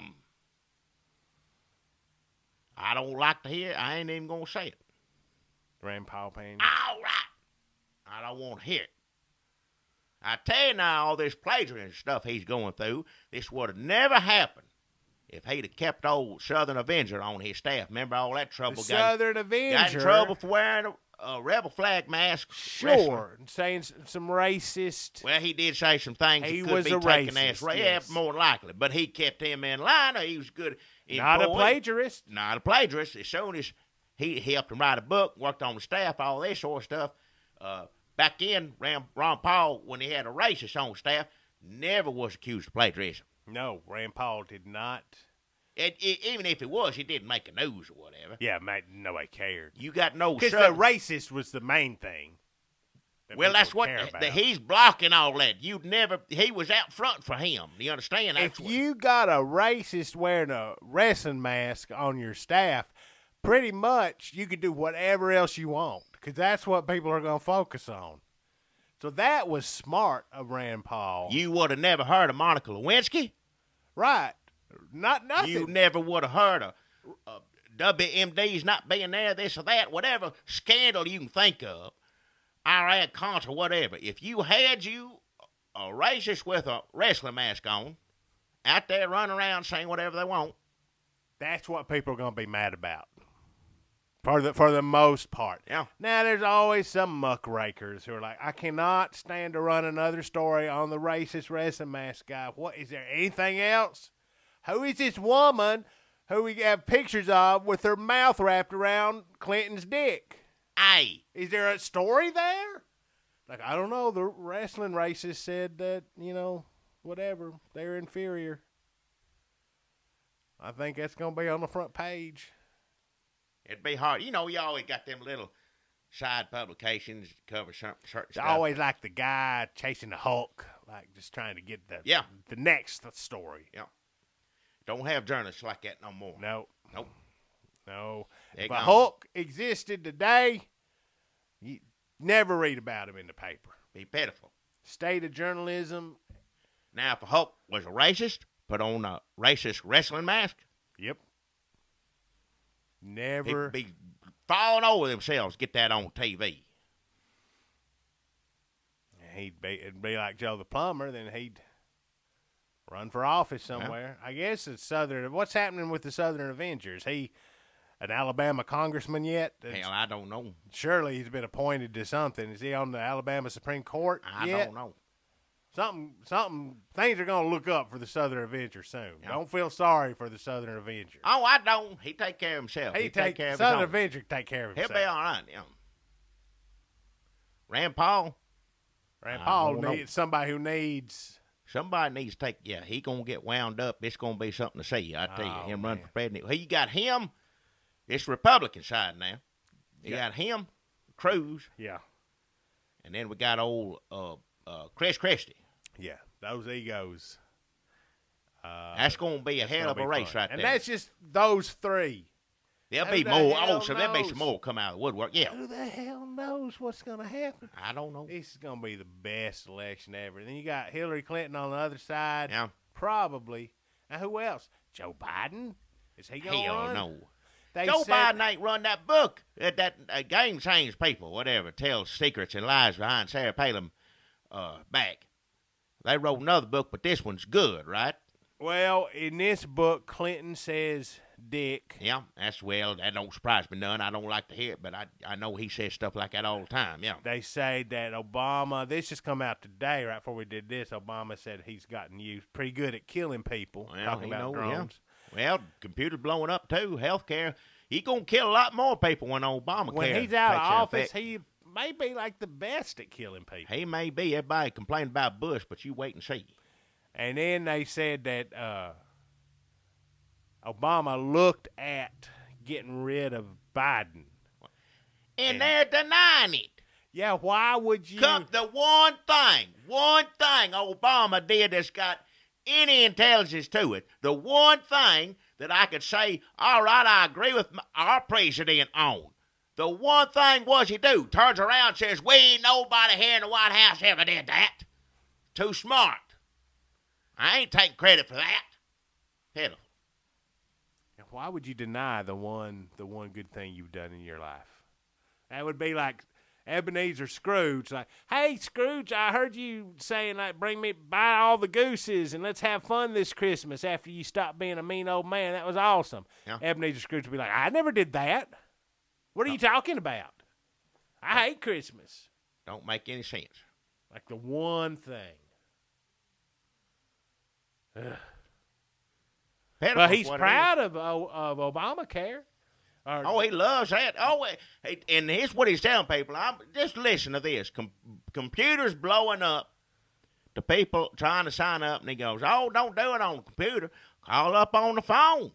I don't like to hear it. I ain't even going to say it. Rand Paul panties. All right. I don't want to hear it. I tell you now, all this plagiarism stuff he's going through, this would have never happened if he'd have kept old Southern Avenger on his staff. Remember all that trouble? Southern Avenger. Got in trouble for wearing a rebel flag mask. Sure. And saying some racist. Well, he did say some things. He could was be a taken racist. as Yes. Yeah, more than likely. But he kept him in line. He was good. Not a plagiarist. Not a plagiarist. As soon as he helped him write a book, worked on the staff, all this sort of stuff. Back in, Ron Paul, when he had a racist on staff, never was accused of plagiarism. No, Rand Paul did not. Even if it was, he didn't make the news or whatever. Yeah, nobody cared. You got no because the racist was the main thing. Well, that's what he's blocking all that. He was out front for him. You understand? If you got a racist wearing a wrestling mask on your staff, pretty much you can do whatever else you want because that's what people are going to focus on. So that was smart of Rand Paul. You would have never heard of Monica Lewinsky. Right. Nothing. You never would have heard of WMD's not being there, this or that, whatever scandal you can think of. Irad Contra, whatever. If you had a racist with a wrestling mask on, out there running around saying whatever they want, that's what people are going to be mad about. For the most part. Yeah. Now, there's always some muckrakers who are like, I cannot stand to run another story on the racist wrestling mask guy. What, is there anything else? Who is this woman who we have pictures of with her mouth wrapped around Clinton's dick? Hey. Is there a story there? Like, I don't know. The wrestling racist said that, whatever. They're inferior. I think that's going to be on the front page. It'd be hard. You always got them little side publications that cover certain stuff. It's always like the guy chasing the Hulk, like just trying to get the next story. Yeah. Don't have journalists like that no more. No. Nope. No. They're If a gone. Hulk existed today, you never read about him in the paper. Be pitiful. State of journalism. Now, if a Hulk was a racist, put on a racist wrestling mask, Yep. Never. people be falling over themselves, get that on TV. It'd be like Joe the Plumber, then he'd run for office somewhere. I guess it's what's happening with the Southern Avengers? He an Alabama congressman yet? Hell, I don't know. Surely he's been appointed to something. Is he on the Alabama Supreme Court I yet? don't know. things are gonna look up for the Southern Avenger soon. Yeah. Don't feel sorry for the Southern Avenger. Oh, I don't. He take care of himself. He take care of his Southern own. Avenger can take care of He'll himself. be all right. Yeah. Rand Paul, Rand I Paul don't know. needs somebody who needs. somebody needs to take. Yeah, he gonna get wound up. It's gonna be something to see. I tell you, Oh, him running man. for president. He got him. It's Republican side now. You Yeah. got him, Cruz, Yeah, and then we got old Chris Christie. yeah, those egos. That's gonna be a That's hell gonna of a be race fun. right And there. that's just those three. There'll Who be the more. hell Oh, so there'll be knows? some more come out of the woodwork. Yeah, Who the hell knows what's gonna happen? I don't know. This is gonna be the best election ever. And then you got Hillary Clinton on the other side. Yeah. Probably. And who else? Joe Biden? Is he gonna Hell run? no. They Joe said- Biden ain't run that book. That game change people, whatever, tells secrets and lies behind Sarah Palin back. They wrote another book, but this one's good, right? Well, in this book, Clinton says Dick. Yeah, that don't surprise me none. I don't like to hear it, but I know he says stuff like that all the time. Yeah. They say that Obama, this just come out today, right before we did this, Obama said he's gotten used pretty good at killing people, Well, talking he about know, yeah. drones. Well, computers blowing up too. Healthcare. He gonna kill a lot more people when Obamacare. When he's out of takes office, effect. he may be like the best at killing people. He may be. Everybody complained about Bush, but you wait and see. And then they said that Obama looked at getting rid of Biden. And they're denying it. Yeah, why would you? The one thing Obama did that's got any intelligence to it, the one thing that I could say, all right, I agree with our president on. The one thing was he do? Turns around and says, we ain't nobody here in the White House ever did that. Too smart. I ain't taking credit for that. Pitiful. Why would you deny the one good thing you've done in your life? That would be like Ebenezer Scrooge, like, hey Scrooge, I heard you saying like buy all the gooses and let's have fun this Christmas after you stop being a mean old man. That was awesome. Yeah. Ebenezer Scrooge would be like, I never did that. What are you talking about? I hate Christmas. Don't make any sense. Like the one thing. Ugh. Pitiful But is he's what it proud of Obamacare. Oh, he loves that. Oh, and here's what he's telling people. Just listen to this. Computers blowing up. The people trying to sign up, and he goes, oh, don't do it on the computer. Call up on the phone.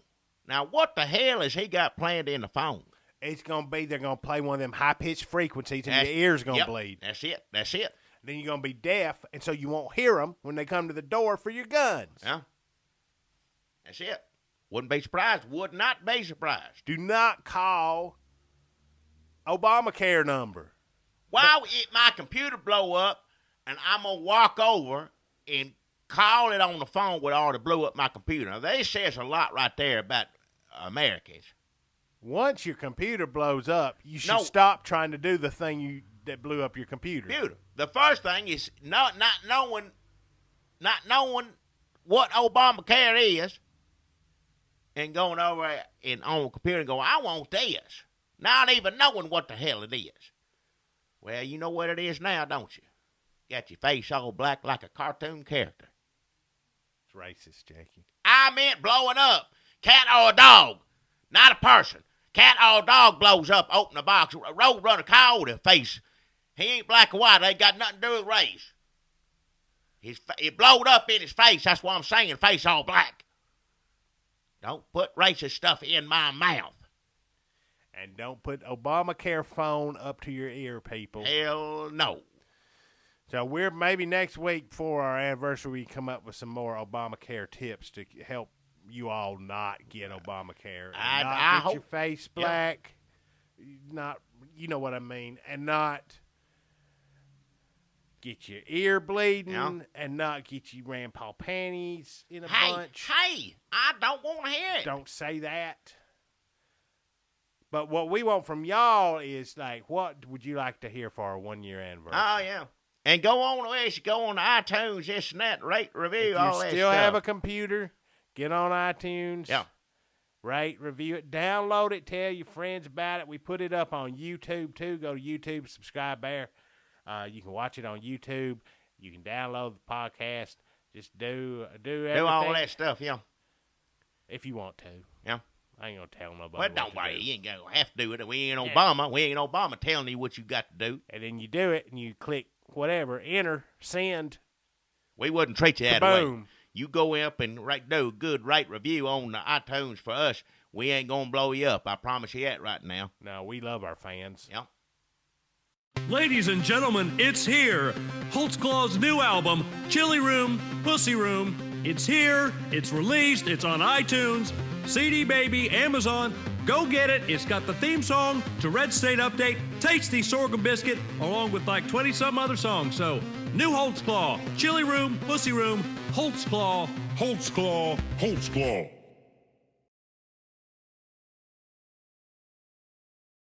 Now, what the hell has he got planned in the phone? It's going to be, they're going to play one of them high-pitched frequencies and your ears going to bleed. That's it. That's it. Then you're going to be deaf, and so you won't hear them when they come to the door for your guns. Yeah. That's it. Wouldn't be surprised. Would not be surprised. Do not call Obamacare number. Why would my computer blow up, and I'm going to walk over and call it on the phone with already blew up my computer? Now, that says a lot right there about Americans. Once your computer blows up, you should stop trying to do the thing that blew up your computer. The first thing is not knowing what Obamacare is, and going over and on the computer and going, I want this. Not even knowing what the hell it is. Well, you know what it is now, don't you? Got your face all black like a cartoon character. It's racist, Jackie. I meant blowing up. Cat or a dog, not a person. Cat or a dog blows up, open the box. Road runner called his face. He ain't black or white. Ain't got nothing to do with race. It blowed up in his face. That's why I'm saying face all black. Don't put racist stuff in my mouth. And don't put Obamacare phone up to your ear, people. Hell no. So we're maybe next week for our anniversary, we come up with some more Obamacare tips to help you all not get Obamacare. And not get your face black. Not, you know what I mean. And not get your ear bleeding. And not get you Rand Paul panties in a bunch. Hey, I don't want to hear it. Don't say that. But what we want from y'all is, like, what would you like to hear for our 1 year anniversary? Oh, yeah. And go on to iTunes, this and that, rate, review, all that stuff. If you still have a computer, get on iTunes. Yeah. Rate, review it, download it, tell your friends about it. We put it up on YouTube, too. Go to YouTube, subscribe there. You can watch it on YouTube. You can download the podcast. Just do everything. Do all that stuff, yeah. If you want to. Yeah. I ain't gonna tell nobody. Well, what don't to worry. do. You ain't gonna have to do it. We ain't Yeah. Obama. We ain't Obama telling you what you got to do. And then you do it, and you click whatever, enter, send. We wouldn't treat you that way. Boom. You go up and do a good rate review on the iTunes for us. We ain't gonna blow you up. I promise you that right now. No, we love our fans. Yeah. Ladies and gentlemen, it's here. Holtzclaw's new album, Chili Room, Pussy Room. It's here, it's released, it's on iTunes, CD Baby, Amazon. Go get it. It's got the theme song to Red State Update, Tasty Sorghum Biscuit, along with like 20-some other songs. So, new Holtzclaw, Chili Room, Pussy Room, Holtzclaw, Holtzclaw, Holtzclaw.